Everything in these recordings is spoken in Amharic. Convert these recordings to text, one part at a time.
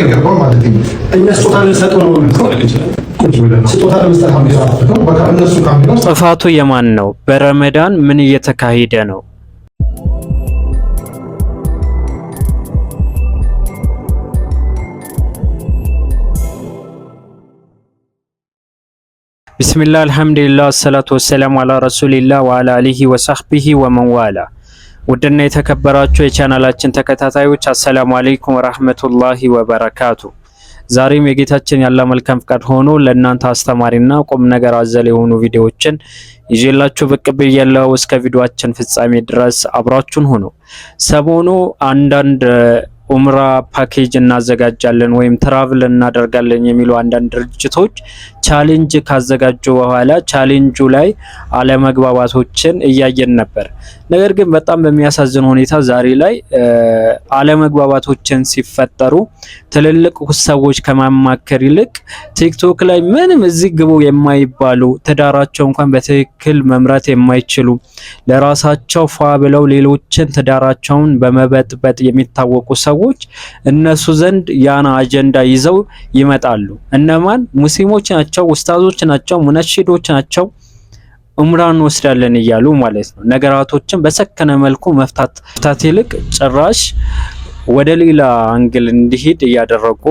አይገባም ማለት ነው። እኛ ስጦታ ልንሰጥ ነው ስጦታ ለመስጠት ነው። በቃ እነሱ ካምቢኖ ጥፋቱ የማን ነው? በረመዳን ምን እየተካሄደ ነው? ቢስሚላህ አልሐምዱሊላህ ወሰላቱ ወሰላሙ አላ ረሱሊላህ ወአላ አሊሂ ወሰህቢሂ ወመንዋላ። ውድና የተከበራችሁ የቻናላችን ተከታታዮች አሰላሙ አለይኩም ወራህመቱላሂ ወበረካቱ። ዛሬም የጌታችን ያለ መልካም ፍቃድ ሆኖ ለእናንተ አስተማሪና ቁም ነገር አዘል የሆኑ ቪዲዮዎችን ይዤላችሁ ብቅ ብያለሁ። እስከ ቪዲዮአችን ፍጻሜ ድረስ አብራችሁን ሁኑ። ሰሞኑ አንዳንድ ኡምራ ፓኬጅ እናዘጋጃለን ወይም ትራቭል እናደርጋለን የሚሉ አንዳንድ ድርጅቶች ቻሌንጅ ካዘጋጁ በኋላ ቻሌንጁ ላይ አለመግባባቶችን እያየን ነበር። ነገር ግን በጣም በሚያሳዝን ሁኔታ ዛሬ ላይ አለመግባባቶችን ሲፈጠሩ ትልልቅ ሰዎች ከማማከር ይልቅ ቲክቶክ ላይ ምንም እዚህ ግቡ የማይባሉ ትዳራቸው እንኳን በትክክል መምራት የማይችሉ ለራሳቸው ፏ ብለው ሌሎችን ትዳራቸውን በመበጥበጥ የሚታወቁ ሰዎች እነሱ ዘንድ ያና አጀንዳ ይዘው ይመጣሉ። እነማን? ሙስሊሞች ናቸው፣ ኡስታዞች ናቸው፣ ሙነሺዶች ናቸው። ኡምራን ወስዳለን እያሉ ማለት ነው። ነገራቶችን በሰከነ መልኩ መፍታት ይልቅ ጭራሽ ወደ ሌላ አንግል እንዲሄድ እያደረጉ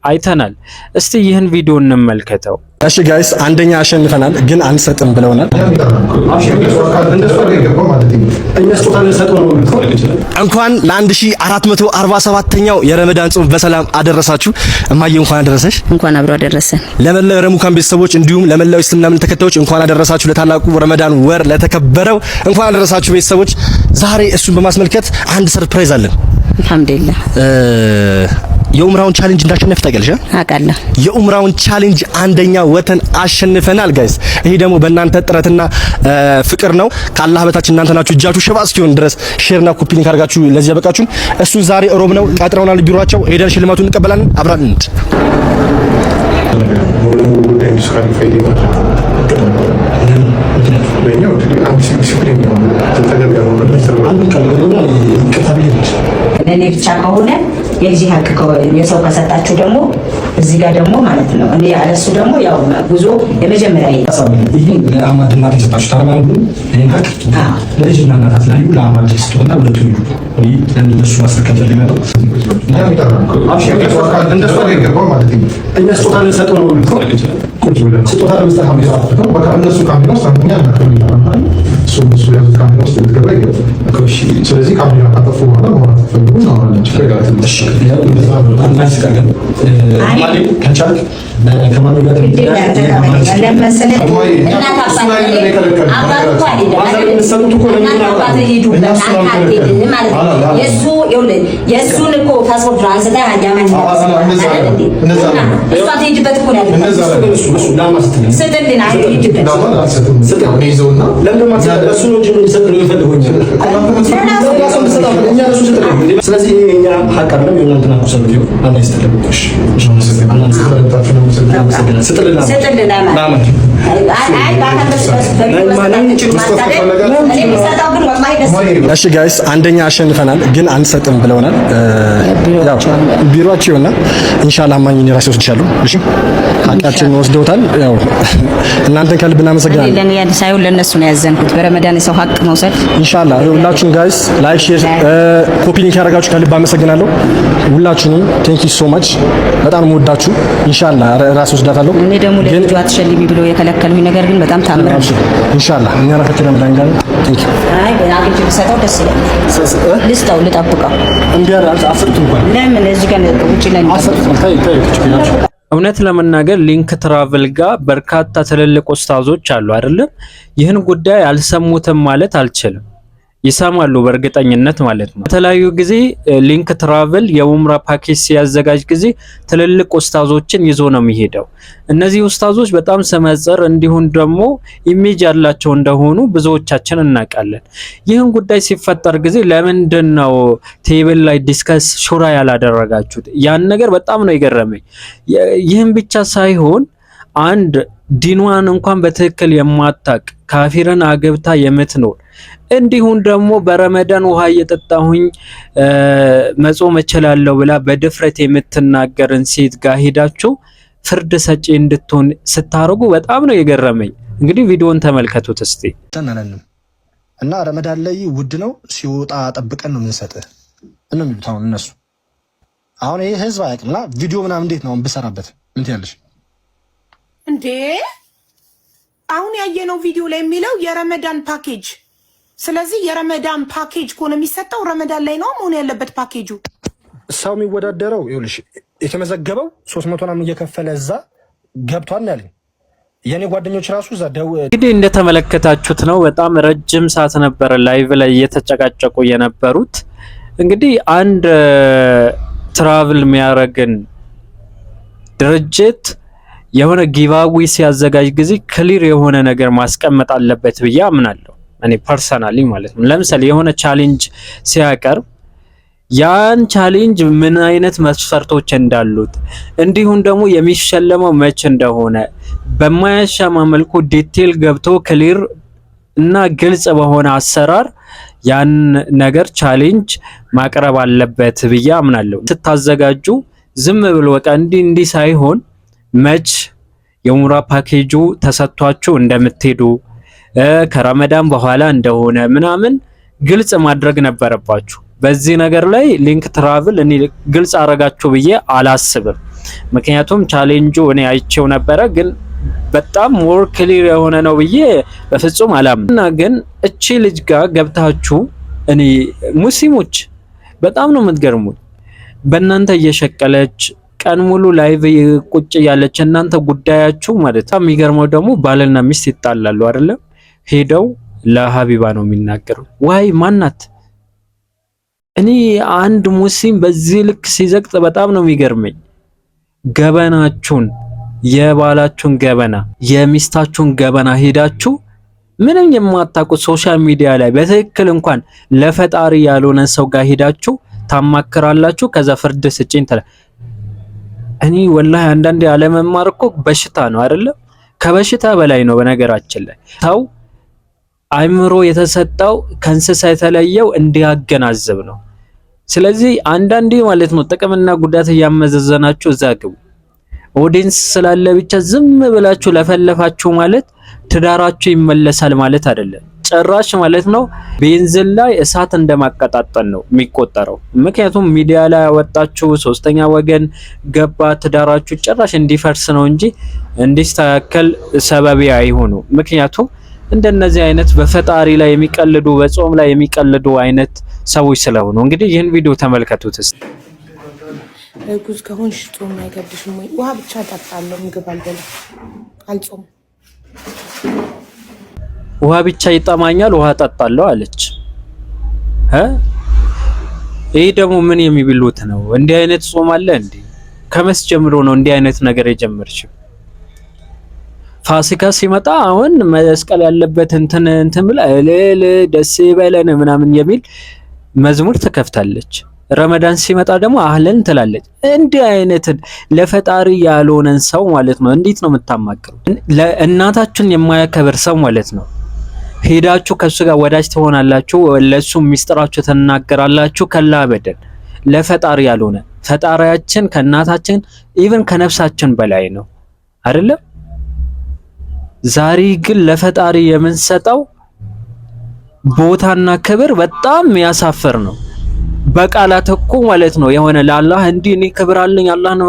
አይተናል። እስቲ ይህን ቪዲዮ እንመልከተው። እሺ ጋይስ፣ አንደኛ አሸንፈናል ግን አንሰጥም ብለውናል። እንኳን ለ1447ኛው የረመዳን ጾም በሰላም አደረሳችሁ። እማዬ እንኳን አደረሰሽ። እንኳን አብሮ አደረሰን። ለመላው ረሙካን ቤተሰቦች እንዲሁም ለመላው እስልምና እምነት ተከታዮች እንኳን አደረሳችሁ ለታላቁ ረመዳን ወር ለተከበረው እንኳን አደረሳችሁ ቤተሰቦች። ዛሬ እሱን በማስመልከት አንድ ሰርፕራይዝ አለን። አልሐምዱሊላህ የኡምራውን ቻሌንጅ እንዳሸነፍ ታውቂያለሽ? አውቃለሁ። የኡምራውን ቻሌንጅ አንደኛ ወተን አሸንፈናል ጋይስ። ይሄ ደግሞ በእናንተ ጥረትና ፍቅር ነው። ከአላህ በታች እናንተ ናችሁ እጃችሁ ሽባ እስኪሆን ድረስ ሼርና ኮፒ ሊንክ አድርጋችሁ ለዚህ ያበቃችሁን። እሱን ዛሬ ሮብ ነው ቀጥረውናል። ቢሮአቸው ሄደን ሽልማቱን እንቀበላለን። አብራን እንድ ለኔ ብቻ ከሆነ የዚህ ሀቅ የሰው ከሰጣችሁ ደግሞ እዚህ ጋር ደግሞ ማለት ነው። እኔ ያለሱ ደግሞ ያው ጉዞ የመጀመሪያ ይታሰብ ይሄን ለአማድና ተሰጣችሁ ታረማሉ። ይሄን ሀቅ ለልጅና እናታት ላይ ለአማድ ስትሆና ሁለቱ ወይ ለነሱ ማስረከብ ፈልገው እንደሱ አይገባም ማለት ነው። እኛ ስጦታ ልንሰጥ ነው ስጦታ ለመስጠት ነው። በቃ እነሱ ካምቢኖ ሳምኛ ማለት ነው። እሱ ያዙት ካምቢኖ ውስጥ ልትገባ ይገባል። ስለዚህ ካምቢኖ ካጠፉ በኋላ ማለት ፈልጉ ነው ማለት ነው። እሺ የእሱን እኮ ፓስፖርት አንስታ ያማን ስለዚህ የኛ ሀቅ አይደለም የእናንተና ኩሰት ነው። አላህ ይስተለብሽ እሺ ጋይስ፣ አንደኛ አሸንፈናል ግን አንሰጥም ብለውናል። ያው ቢሮአቸው ይሆናል ኢንሻአላህ። ማንኝ ራሴ ወስድሻለሁ። እሺ ሀቃችንን ወስደውታል። ያው እናንተን ከልብ እናመሰግናለን። ለኔ ያን ሳይሆን ለነሱ ነው ያዘንኩት። በረመዳን የሰው ሀቅ መውሰድ ኢንሻአላህ። ሁላችሁም ጋይስ ላይክ፣ ሼር፣ ኮፒ ሊንክ ያደርጋችሁ ከልብ አመሰግናለሁ። ሁላችሁንም ቴንክ ዩ ሶ ማች። በጣም ወዳችሁ ኢንሻአላህ ራስ ወስዳታለሁ። እኔ ደግሞ ለልጇ አትሸልሚ ብሎ የከለከሉኝ ነገር ግን በጣም ታምራ ኢንሻአላህ እኛ ራሳችን ረመዳን ጋር ቴንክ ዩ። አይ በአግኝቼ ልሰጠው ደስ ይላል። ልስጠው ልጠብቀው እንዲያራ አፍርቱ እንኳን ለምን እዚህ ጋር ውጪ ላይ እውነት ለመናገር ሊንክ ትራቭል ጋር በርካታ ትልልቅ ኡስታዞች አሉ አይደለም። ይህን ጉዳይ አልሰሙትም ማለት አልችልም። ይሰማሉ በእርግጠኝነት ማለት ነው። በተለያዩ ጊዜ ሊንክ ትራቭል የኡምራ ፓኬጅ ሲያዘጋጅ ጊዜ ትልልቅ ኡስታዞችን ይዞ ነው የሚሄደው። እነዚህ ኡስታዞች በጣም ስመጥር እንዲሁም ደግሞ ኢሜጅ ያላቸው እንደሆኑ ብዙዎቻችን እናውቃለን። ይህን ጉዳይ ሲፈጠር ጊዜ ለምንድን ነው ቴብል ላይ ዲስከስ ሹራ ያላደረጋችሁት? ያን ነገር በጣም ነው የገረመኝ። ይህን ብቻ ሳይሆን አንድ ዲኗን እንኳን በትክክል የማታቅ ካፊርን አገብታ የምትኖር እንዲሁም ደግሞ በረመዳን ውሃ እየጠጣሁኝ መጾም እችላለሁ ብላ በድፍረት የምትናገርን ሴት ጋር ሄዳችሁ ፍርድ ሰጪ እንድትሆን ስታረጉ በጣም ነው የገረመኝ። እንግዲህ ቪዲዮን ተመልከቱት እስቲ። እና ረመዳን ላይ ውድ ነው ሲወጣ ጠብቀን ነው የምንሰጥህ እና የሚሉት አሁን እነሱ አሁን ይሄ ህዝብ አያውቅምና ቪዲዮ ምናምን እንዴት ነው ብሰራበት ምን ትያለሽ እንዴ? አሁን ያየነው ቪዲዮ ላይ የሚለው የረመዳን ፓኬጅ። ስለዚህ የረመዳን ፓኬጅ ከሆነ የሚሰጠው ረመዳን ላይ ነው መሆን ያለበት ፓኬጁ። ሰው የሚወዳደረው ይኸውልሽ የተመዘገበው 300 ምናምን እየከፈለ እዛ ገብቷል ነው ያለኝ። የኔ ጓደኞች ራሱ እዛ እንግዲህ እንደተመለከታችሁት ነው። በጣም ረጅም ሰዓት ነበር ላይቭ ላይ እየተጨቃጨቁ የነበሩት። እንግዲህ አንድ ትራቭል የሚያደርግን ድርጅት የሆነ ጊቫዊ ሲያዘጋጅ ጊዜ ክሊር የሆነ ነገር ማስቀመጥ አለበት ብዬ አምናለሁ እኔ ፐርሰናሊ ማለት ነው። ለምሳሌ የሆነ ቻሌንጅ ሲያቀርብ ያን ቻሌንጅ ምን አይነት መስፈርቶች እንዳሉት እንዲሁም ደግሞ የሚሸለመው መች እንደሆነ በማያሻማ መልኩ ዲቴል ገብቶ ክሊር እና ግልጽ በሆነ አሰራር ያን ነገር ቻሌንጅ ማቅረብ አለበት ብዬ አምናለሁ። ስታዘጋጁ ዝም ብሎ በቃ እንዲህ ሳይሆን መች የኡምራ ፓኬጁ ተሰጥቷችሁ እንደምትሄዱ ከረመዳን በኋላ እንደሆነ ምናምን ግልጽ ማድረግ ነበረባችሁ። በዚህ ነገር ላይ ሊንክ ትራቭል እኔ ግልጽ አረጋችሁ ብዬ አላስብም። ምክንያቱም ቻሌንጁ እኔ አይቼው ነበረ ግን በጣም ሞር ክሊር የሆነ ነው ብዬ በፍጹም አላምንም። እና ግን እቺ ልጅ ጋር ገብታችሁ እኔ ሙስሊሞች በጣም ነው የምትገርሙት። በእናንተ እየሸቀለች ቀን ሙሉ ላይቭ ቁጭ ያለች እናንተ ጉዳያችሁ ማለት ነው። የሚገርመው ደግሞ ባልና ሚስት ይጣላሉ አይደለም? ሄደው ለሀቢባ ነው የሚናገሩ። ዋይ ማናት? እኔ አንድ ሙስሊም በዚህ ልክ ሲዘቅጥ በጣም ነው የሚገርመኝ። ገበናችሁን የባላችሁን ገበና የሚስታችሁን ገበና ሄዳችሁ ምንም የማታውቁት ሶሻል ሚዲያ ላይ በትክክል እንኳን ለፈጣሪ ያልሆነ ሰው ጋር ሄዳችሁ ታማክራላችሁ። ከዛ ፍርድ ስጪኝ ተላ እኔ ወላሂ አንዳንዴ አለመማር እኮ በሽታ ነው አይደለም? ከበሽታ በላይ ነው። በነገራችን ላይ ሰው አይምሮ የተሰጠው ከእንስሳ የተለየው እንዲያገናዝብ ነው። ስለዚህ አንዳንዴ ማለት ነው ጥቅምና ጉዳት እያመዘዘናችሁ እዛ ግቡ። ኦዲየንስ ስላለ ብቻ ዝም ብላችሁ ለፈለፋችሁ ማለት ትዳራችሁ ይመለሳል ማለት አይደለም። ጭራሽ ማለት ነው ቤንዚን ላይ እሳት እንደማቀጣጠል ነው የሚቆጠረው። ምክንያቱም ሚዲያ ላይ ያወጣችሁ ሶስተኛ ወገን ገባ ትዳራችሁ ጭራሽ እንዲፈርስ ነው እንጂ እንዲስተካከል ሰበብ አይሆኑ። ምክንያቱም እንደነዚህ አይነት በፈጣሪ ላይ የሚቀልዱ በጾም ላይ የሚቀልዱ አይነት ሰዎች ስለሆኑ እንግዲህ ይህን ቪዲዮ ተመልከቱት እስቲ። እርጉዝ ከሆንሽ ጾም አይከብድሽም ወይ? ውሃ ብቻ እጠጣለሁ፣ ምግብ አልበላም፣ አልጾም። ውሃ ብቻ ይጠማኛል፣ ውሃ እጠጣለሁ አለች። ይሄ ደግሞ ምን የሚብሉት ነው? እንዲህ አይነት ጾም አለ እንዴ? ከመስ ጀምሮ ነው እንዲህ አይነት ነገር የጀመርሽው? ፋሲካ ሲመጣ አሁን መስቀል ያለበት እንትን ብላ እልል ደስ ይበለን ምናምን የሚል መዝሙር ትከፍታለች። ረመዳን ሲመጣ ደግሞ አህለን ትላለች። እንዲህ አይነትን ለፈጣሪ ያልሆነን ሰው ማለት ነው እንዴት ነው የምታማክሩ? ለእናታችን የማያከብር ሰው ማለት ነው ሄዳችሁ ከሱ ጋር ወዳጅ ትሆናላችሁ፣ ለሱ ሚስጥራችሁ ተናገራላችሁ። ከላ በደል ለፈጣሪ ያልሆነ ፈጣሪያችን ከእናታችን ኢቭን ከነፍሳችን በላይ ነው አይደለም? ዛሬ ግን ለፈጣሪ የምንሰጠው ቦታና ክብር በጣም የሚያሳፍር ነው። በቃላት እኮ ማለት ነው የሆነ ለአላህ እንዲህ እኔ ክብር አለኝ አላህ ነው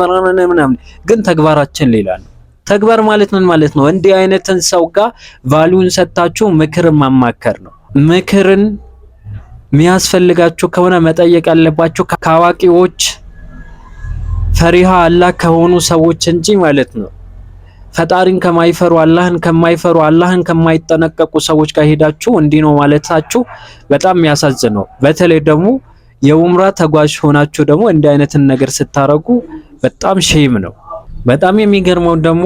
ምናምን፣ ግን ተግባራችን ሌላ ነው። ተግባር ማለት ምን ማለት ነው? እንዲህ አይነትን ሰው ጋር ቫልዩን ሰጣችሁ ምክርን ማማከር ነው። ምክርን የሚያስፈልጋችሁ ከሆነ መጠየቅ ያለባችሁ ከአዋቂዎች ፈሪሃ አላህ ከሆኑ ሰዎች እንጂ ማለት ነው ፈጣሪን ከማይፈሩ አላህን ከማይጠነቀቁ ሰዎች ጋር ሄዳችሁ እንዲህ ነው ማለታችሁ በጣም የሚያሳዝነው። በተለይ ደግሞ የኡምራ ተጓዥ ሆናችሁ ደግሞ እንዲህ አይነትን ነገር ስታረጉ በጣም ሼም ነው። በጣም የሚገርመው ደግሞ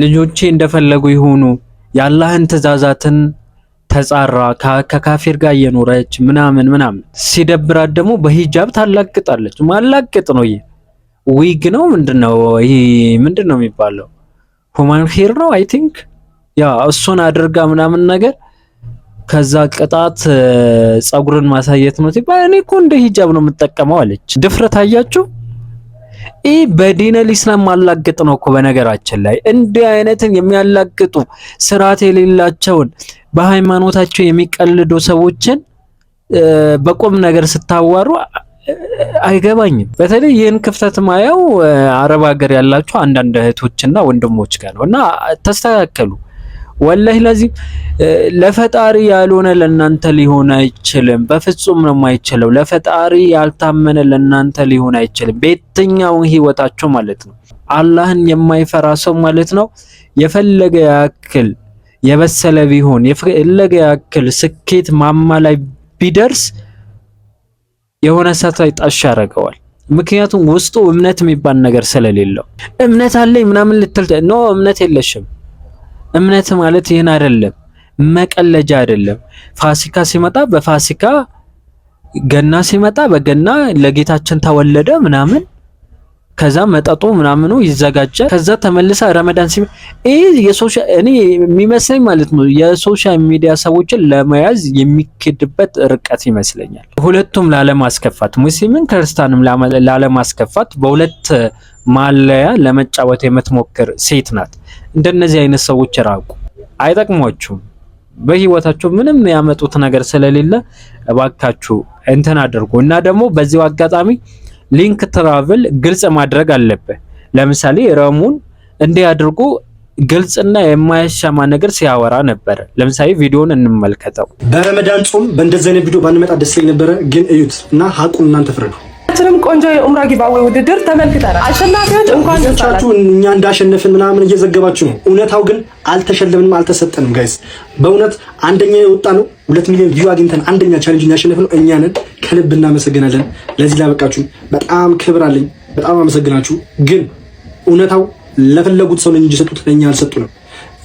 ልጆቼ እንደፈለጉ ይሆኑ የአላህን ትእዛዛትን ተጻራ ከካፊር ጋር እየኖረች ምናምን ሲደብራት ደግሞ በሂጃብ ታላቅጣለች። ማላቅጥ ነው ይሄ ዊግ ነው ምንድነው? ይሄ ምንድነው የሚባለው? ሁማን ሄር ነው አይ ቲንክ ያ እሱን አድርጋ ምናምን ነገር ከዛ ቅጣት ጸጉርን ማሳየት ነው ሲባል እኔ እኮ እንደ ሂጃብ ነው የምጠቀመው አለች። ድፍረት አያችሁ። ይህ በዲነል ኢስላም ማላገጥ ነው እኮ በነገራችን ላይ እንዲህ አይነትን የሚያላግጡ ስርዓት የሌላቸውን በሃይማኖታቸው የሚቀልዱ ሰዎችን በቁም ነገር ስታዋሩ አይገባኝም። በተለይ ይህን ክፍተት ማየው አረብ ሀገር ያላችሁ አንዳንድ እህቶችና ወንድሞች ጋር ነውና ተስተካከሉ። ወላሂ ለዚህ ለፈጣሪ ያልሆነ ለእናንተ ሊሆን አይችልም። በፍጹም ነው የማይችለው። ለፈጣሪ ያልታመነ ለእናንተ ሊሆን አይችልም። በየትኛው ህይወታቸው ማለት ነው። አላህን የማይፈራ ሰው ማለት ነው የፈለገ ያክል የበሰለ ቢሆን የፈለገ ያክል ስኬት ማማ ላይ ቢደርስ የሆነ ሰዓት ላይ ጣሽ ያደርገዋል። ምክንያቱም ውስጡ እምነት የሚባል ነገር ስለሌለው እምነት አለኝ ምናምን ልትል ነው። እምነት የለሽም። እምነት ማለት ይሄን አይደለም፣ መቀለጃ አይደለም። ፋሲካ ሲመጣ በፋሲካ ገና ሲመጣ በገና ለጌታችን ተወለደ ምናምን ከዛ መጠጡ ምናምኑ ይዘጋጃል። ከዛ ተመልሳ ረመዳን እኔ የሚመስለኝ ማለት ነው የሶሻል ሚዲያ ሰዎችን ለመያዝ የሚከድበት ርቀት ይመስለኛል። ሁለቱም ላለማስከፋት፣ ሙስሊምን ክርስቲያንም ላለማስከፋት በሁለት ማለያ ለመጫወት የምትሞክር ሴት ናት። እንደነዚህ አይነት ሰዎች ራቁ፣ አይጠቅሟችሁም። በህይወታችሁ ምንም ያመጡት ነገር ስለሌለ እባካችሁ እንትን አድርጉ። እና ደግሞ በዚሁ አጋጣሚ ሊንክ ትራቭል ግልጽ ማድረግ አለበት። ለምሳሌ ረሙን እንዲህ አድርጎ ግልጽና የማያሻማ ነገር ሲያወራ ነበር። ለምሳሌ ቪዲዮን እንመልከተው። በረመዳን ጾም በእንደዚህ አይነት ቪዲዮ ባንመጣ ደስ ይለኝ ነበር፣ ግን እዩት እና ሀቁን እናንተ ፍረዱ። ሁላችንም ቆንጆ የኡምራ ጊቫዌ ውድድር ተመልክተናል። አሸናፊዎች እንኳን ደስ አላችሁ። እኛ እንዳሸነፍን ምናምን እየዘገባችሁ ነው። እውነታው ግን አልተሸለምንም፣ አልተሰጠንም። ጋይስ በእውነት አንደኛ የወጣ ነው 2 ሚሊዮን ቪው አግኝተን አንደኛ ቻሌንጅ ያሸነፍነው እኛ ነን። ከልብ እናመሰግናለን። ለዚህ ላበቃችሁ በጣም ክብር አለኝ። በጣም አመሰግናችሁ። ግን እውነታው ለፈለጉት ሰው እንጂ ሰጡት ለኛ አልሰጡንም።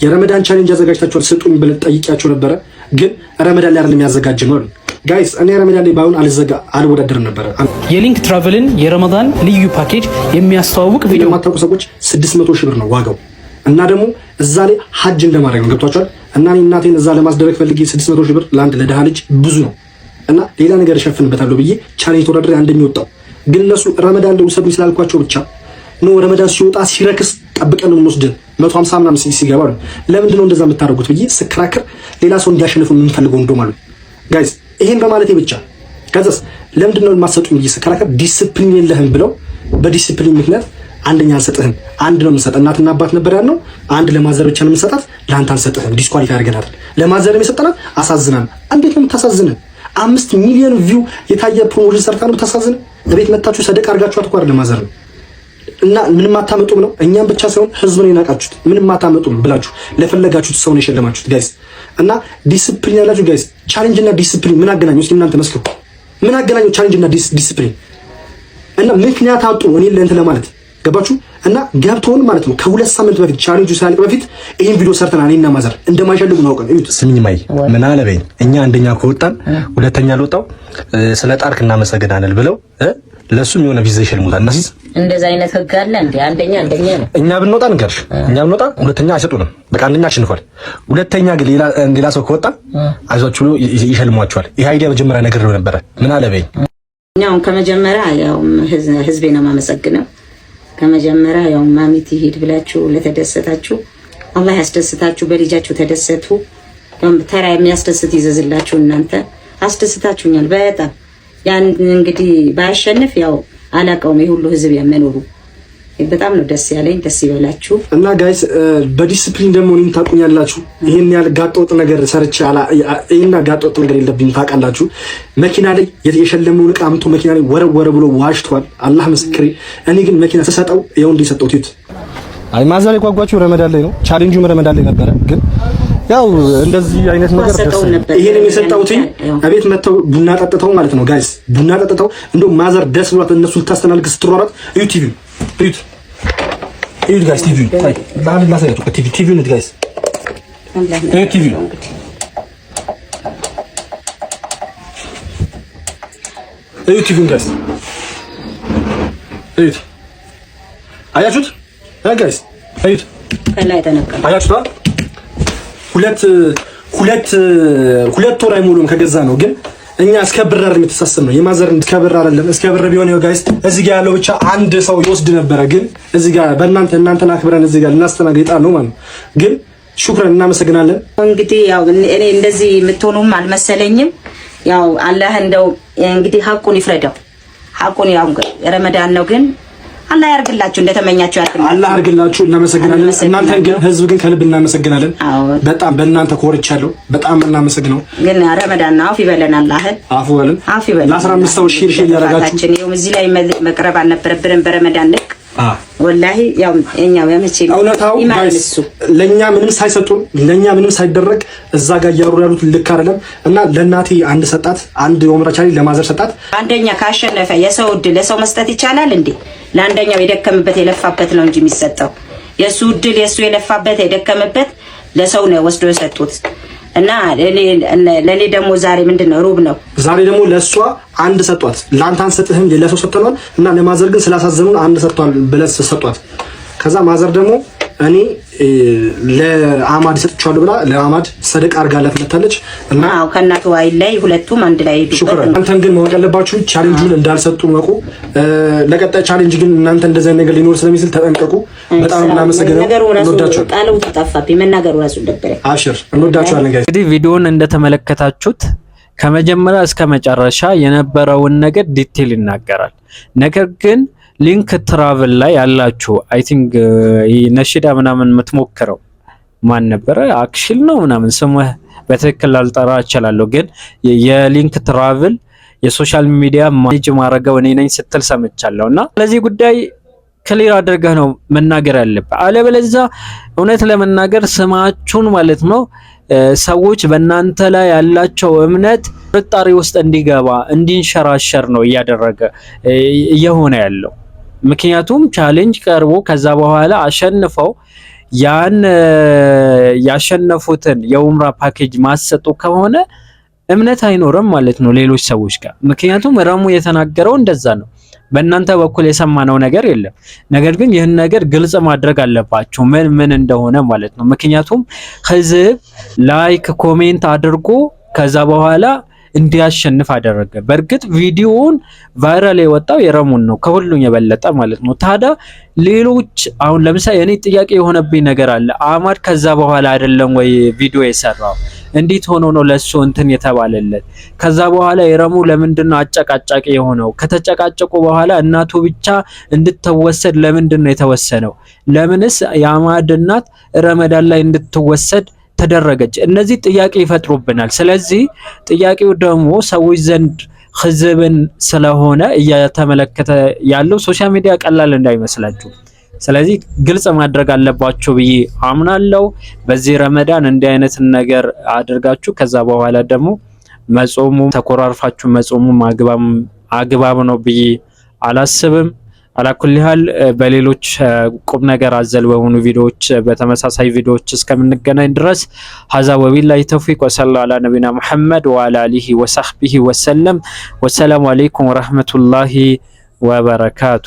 የረመዳን ቻሌንጅ አዘጋጅታችኋል ስጡኝ ብለን ጠይቂያቸው ነበረ። ግን ረመዳን ላይ አይደለም ያዘጋጀነው ጋይስ። እኔ ረመዳን ላይ ባይሆን አልወዳደርም ነበረ። የሊንክ ትራቨልን የረመዳን ልዩ ፓኬጅ የሚያስተዋውቅ ቪዲዮ የማታውቁ ሰዎች 600 ሺህ ብር ነው ዋጋው እና ደግሞ እዛ ላይ ሀጅ እንደማድረግ ነው። ገብቷችኋል? እና እኔ እናቴን እዛ ለማስደረግ ፈልጌ 600 ሺህ ብር ለአንድ ለደሃ ልጅ ብዙ ነው እና ሌላ ነገር እሸፍንበታለሁ ብዬ ቻሌንጅ ተወዳድሬ አንደኛ ወጣው። ግን እነሱ ረመዳን ላይ ውሰዱኝ ስላልኳቸው ብቻ ነው ረመዳን ሲወጣ ሲረክስ ጠብቀን ነው የምንወስደን 150 ምናምን ሲገባ ነው። ለምንድን ነው እንደዛ የምታደርጉት ብዬ ስከራከር ሌላ ሰው እንዲያሸንፉ የምንፈልገው እንደው ማለት ጋይስ ይሄን በማለቴ ብቻ ከዛስ ለምንድን ነው የማሰጡኝ ብዬ ስከራከር ዲሲፕሊን የለህም ብለው በዲሲፕሊን ምክንያት አንደኛ አንሰጥህም፣ አንድ ነው የምንሰጥ። እናትና አባት ነበር ያልነው፣ አንድ ለማዘር ብቻ ነው የምንሰጣት፣ ለአንተ አንሰጥህም፣ ዲስኳሊፋይ አድርገናል። ለማዘር የሰጠናት አሳዝናል። እንዴት ነው የምታሳዝነን? 5 ሚሊዮን ቪው የታየ ፕሮሞሽን ሰርታ ነው የምታሳዝነን። እቤት መታችሁ ሰደቅ አድርጋችኋት እኮ አይደል ለማዘር ነው። እና ምንም አታመጡም ነው። እኛም ብቻ ሳይሆን ህዝብን የናቃችሁት ምንም አታመጡም ብላችሁ ለፈለጋችሁት ሰው ነው የሸለማችሁት ጋይስ። እና ዲሲፕሊን ያላችሁ ጋይስ። ቻሌንጅ እና ዲሲፕሊን ምን አገናኙ? እስኪ እናንተ መስክሩ። ምን አገናኙ ቻሌንጅ እና ዲሲፕሊን? እና ምክንያት አጡ እኔ ለእንትን ለማለት ገባችሁ? እና ገብቶን ማለት ነው ከ2 ሳምንት በፊት ቻሌንጁ ሳያልቅ በፊት ይሄን ቪዲዮ ሰርተናል። እኔና ማዘር እንደማይፈልጉ ነው አውቀን። እዩት። ስሚኝ ማይ ምን አለ በይኝ። እኛ አንደኛ ከወጣን ሁለተኛ ለወጣው ስለ ጣርክ እናመሰግናለን ብለው ለሱም የሆነ ቪዛ ይሸልሙታል። እናሲስ እንደዛ አይነት ህግ አለ እንዴ? አንደኛ ነው። እኛ ብንወጣ ንገርሽ፣ እኛ ብንወጣ ሁለተኛ አይሰጡንም። በቃ አንደኛ አሸንፏል። ሁለተኛ ግን ሌላ ሰው ከወጣ አይዟችሁ ብሎ ይሸልሟቸዋል። ይሄ አይዲያ መጀመሪያ ነገር ነው ነበረ። ምን አለ በይኝ። እኛው ከመጀመሪያ ያው ህዝቤ ነው የማመሰግነው። ከመጀመሪያ ያው ማሚት ይሄድ ብላችሁ ለተደሰታችሁ አላህ ያስደስታችሁ። በልጃችሁ ተደሰቱ። ተራ የሚያስደስት ይዘዝላችሁ። እናንተ አስደስታችሁኛል በጣም። ያን እንግዲህ ባያሸንፍ ያው አላቀውም የሁሉ ህዝብ ያመኑሩ በጣም ነው ደስ ያለኝ። ደስ ይበላችሁ። እና ጋይስ በዲሲፕሊን ደግሞ እኔን ታውቁኛላችሁ። ይሄን ያህል ጋጠወጥ ነገር ሰርቼ ይሄና ጋጠወጥ ነገር የለብኝም ታውቃላችሁ። መኪና ላይ የሸለመውን ዕቃ አምጥቶ መኪና ላይ ወረወረ ብሎ ዋሽቷል። አላህ ምስክሬ። እኔ ግን መኪና ተሰጠው ይኸው እንዲሰጠው ትዩት። አይ ማዘር የጓጓችሁ ረመዳን ላይ ነው። ቻሌንጁም ረመዳን ላይ ነበረ። ግን ያው እንደዚህ አይነት ነገር ይሄን የሰጠውት አቤት መተው ቡና ጠጥተው ማለት ነው ጋይስ። ቡና ጠጥተው እንደው ማዘር ደስ ብሏት እነሱ ልታስተናግድ ስትሯሯጥ እዩ ቲቪ እዩት ጋይስ። ቲቪ ባል ላሳያችሁ ቲቪ ነው ጋይስ። እዩ ቲቪ እዩ ቲቪ ጋይስ። እዩት አያችሁት ጋይስ? እዩት ከላይ ተነቀለ አያችሁት? ሁለት ወር አይሞሉም ከገዛ ነው። ግን እኛ እስከ ብር አይደለም የተሳሰብነው የማዘር እስከ ብር አይደለም። እስከ ብር ቢሆን ነው ጋይስ እዚህ ጋር ያለው ብቻ አንድ ሰው ይወስድ ነበረ። ግን እዚህ ጋር እናንተን አክብረን እዚህ ጋር ልናስተናግድ ነው ማለት ነው። ግን ሹክራን እናመሰግናለን። እንግዲህ ያው እኔ እንደዚህ የምትሆኑም አልመሰለኝም። ያው አላህ እንደው እንግዲህ ሀቁን ይፍረደው። ሀቁን ያው ረመዳን ነው ግን አላህ ያርግላችሁ እንደተመኛችሁ ያርግላችሁ። አላህ ያርግላችሁ። እናመሰግናለን። እናንተን ግን ህዝብ ግን ከልብ እናመሰግናለን። በጣም በእናንተ ኮርቻለሁ። በጣም እናመሰግነው። ግን ረመዳን አፍ ይበለን። አላህ አፍ ይበለን። ለ15 ሰው ሼር ያደረጋችሁ ይኸው እዚህ ላይ መቅረብ አልነበረብንም በረመዳን ልክ ወላሂ ያው እኛው ያመቼ እውነታው ለኛ ምንም ሳይሰጡን ለኛ ምንም ሳይደረግ እዛ ጋር ያሩ ያሉት ልክ አይደለም። እና ለናቴ አንድ ሰጣት፣ አንድ ወምራቻሊ ለማዘር ሰጣት። አንደኛ ካሸነፈ የሰው እድል ለሰው መስጠት ይቻላል እንዴ? ለአንደኛው የደከመበት የለፋበት ነው እንጂ የሚሰጠው የሱ እድል የሱ የለፋበት የደከመበት ለሰው ነው ወስዶ የሰጡት። እና ለኔ ደግሞ ዛሬ ምንድነው ሩብ ነው። ዛሬ ደግሞ ለሷ አንድ ሰጧት። ላንተ አንሰጥህም ለሰው ሰጥተናል። እና ለማዘር ግን ስላሳዘኑን አንድ ሰጥቷል ብለስ ሰጧት። ከዛ ማዘር ደግሞ እኔ ለአማድ ሰጥቻለሁ ብላ ለአማድ ሰደቃ አርጋላት መጣለች። እና ከእናቱ ዋይ ላይ ሁለቱም አንድ ላይ ሹክራን። አንተን ግን ማወቅ ያለባችሁ ቻሌንጁን እንዳልሰጡ ወቁ። ለቀጣይ ቻሌንጅ ግን እናንተ እንደዛ ነገር ሊኖር ስለሚስል ተጠንቀቁ። በጣም እናመሰግናለን። እንወዳችኋለን። ቃሉ ተጣፋብኝ መናገሩ ራሱ ደበረ። አብሽር እንወዳችኋለን ጋይስ። እንግዲህ ቪዲዮውን እንደተመለከታችሁት ከመጀመሪያ እስከ መጨረሻ የነበረውን ነገር ዲቴል ይናገራል። ነገር ግን ሊንክ ትራቭል ላይ ያላችሁ አይ ቲንክ ነሽዳ ምናምን የምትሞክረው ማን ነበረ? አክሽል ነው ምናምን ስምህ በትክክል ላልጠራ እችላለሁ። ግን የሊንክ ትራቭል የሶሻል ሚዲያ ማኔጅ ማድረገው እኔ ነኝ ስትል ሰምቻለሁ። እና ስለዚህ ጉዳይ ክሊር አድርገህ ነው መናገር ያለብህ። አለበለዚያ እውነት ለመናገር ስማችሁን ማለት ነው ሰዎች በእናንተ ላይ ያላቸው እምነት ጥርጣሬ ውስጥ እንዲገባ እንዲንሸራሸር ነው እየሆነ ያለው። ምክንያቱም ቻሌንጅ ቀርቦ ከዛ በኋላ አሸንፈው ያን ያሸነፉትን የኡምራ ፓኬጅ ማሰጡ ከሆነ እምነት አይኖርም ማለት ነው ሌሎች ሰዎች ጋር። ምክንያቱም ረሙ የተናገረው እንደዛ ነው። በእናንተ በኩል የሰማነው ነገር የለም። ነገር ግን ይህን ነገር ግልጽ ማድረግ አለባችሁ ምን እንደሆነ ማለት ነው። ምክንያቱም ህዝብ ላይክ ኮሜንት አድርጎ ከዛ በኋላ እንዲያሸንፍ አደረገ። በእርግጥ ቪዲዮውን ቫይራል የወጣው የረሙን ነው ከሁሉም የበለጠ ማለት ነው። ታዲያ ሌሎች አሁን ለምሳሌ እኔ ጥያቄ የሆነብኝ ነገር አለ። አማድ ከዛ በኋላ አይደለም ወይ ቪዲዮ የሰራው? እንዴት ሆኖ ነው ለሱ እንትን የተባለለት? ከዛ በኋላ የረሙ ለምንድነው አጨቃጫቂ የሆነው? ከተጨቃጨቁ በኋላ እናቱ ብቻ እንድትወሰድ ለምንድነው የተወሰነው? ለምንስ የአማድ እናት ረመዳን ላይ እንድትወሰድ ተደረገች? እነዚህ ጥያቄ ይፈጥሩብናል። ስለዚህ ጥያቄው ደግሞ ሰዎች ዘንድ ህዝብን ስለሆነ እያተመለከተ ያለው ሶሻል ሚዲያ ቀላል እንዳይመስላችሁ። ስለዚህ ግልጽ ማድረግ አለባችሁ ብዬ አምናለሁ። በዚህ ረመዳን እንዲህ አይነት ነገር አድርጋችሁ ከዛ በኋላ ደግሞ መጾሙ ተኮራርፋችሁ መጾሙ አግባብ ነው ብዬ አላስብም። አላኩልሃል በሌሎች ቁም ነገር አዘል በሆኑ ቪዲዮዎች በተመሳሳይ ቪዲዮዎች እስከምንገናኝ ድረስ ሀዛ ወቢላሂ ተውፊቅ ወሰለላሁ ዐላ ነቢና ሙሐመድ ወዐላ አሊሂ ወሰህቢሂ ወሰለም። ወሰላሙ አለይኩም ወራህመቱላሂ ወበረካቱ።